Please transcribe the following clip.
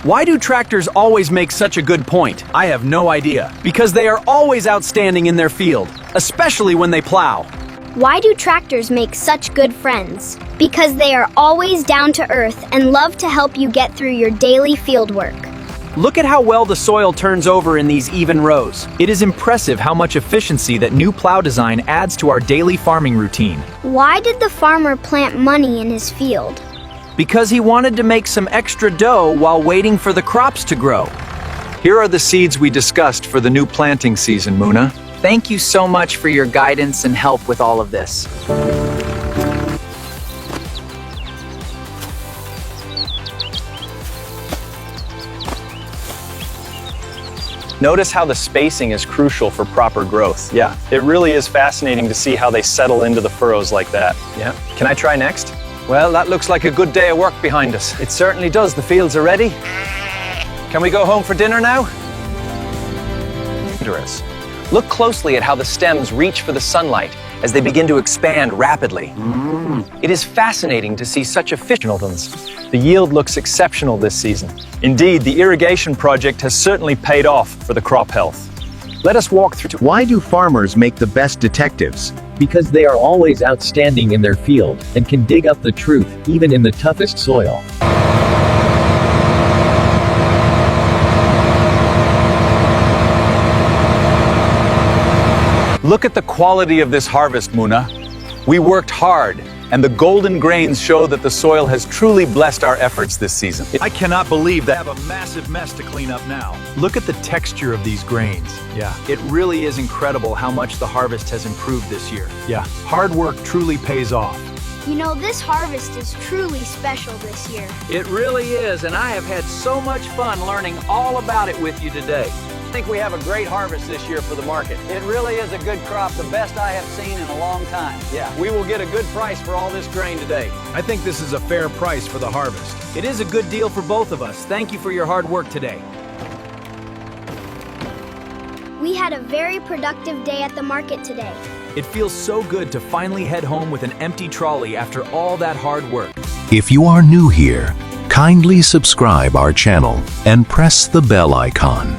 Why do tractors always make such a good point? I have no idea. Because they are always outstanding in their field, especially when they plow. Why do tractors make such good friends? Because they are always down to earth and love to help you get through your daily field work. Look at how well the soil turns over in these even rows. It is impressive how much efficiency that new plow design adds to our daily farming routine. Why did the farmer plant money in his field? Because he wanted to make some extra dough while waiting for the crops to grow. Here are the seeds we discussed for the new planting season, Muna. Thank you so much for your guidance and help with all of this. Notice how the spacing is crucial for proper growth. Yeah, it really is fascinating to see how they settle into the furrows like that. Yeah. Can I try next? Well, that looks like a good day of work behind us. It certainly does. The fields are ready. Can we go home for dinner now? Look closely at how the stems reach for the sunlight as they begin to expand rapidly. It is fascinating to see such efficient. The yield looks exceptional this season. Indeed, the irrigation project has certainly paid off for the crop health. Let us walk through. Why do farmers make the best detectives? Because they are always outstanding in their field and can dig up the truth, even in the toughest soil. Look at the quality of this harvest, Muna. We worked hard, and the golden grains show that the soil has truly blessed our efforts this season. I cannot believe that I have a massive mess to clean up now. Look at the texture of these grains. Yeah, it really is incredible how much the harvest has improved this year. Yeah, hard work truly pays off. You know, this harvest is truly special this year. It really is, and I have had so much fun learning all about it with you today. I think we have a great harvest this year for the market. It really is a good crop, the best I have seen in a long time. Yeah, we will get a good price for all this grain today. I think this is a fair price for the harvest. It is a good deal for both of us. Thank you for your hard work today. We had a very productive day at the market today. It feels so good to finally head home with an empty trolley after all that hard work. If you are new here, kindly subscribe our channel and press the bell icon.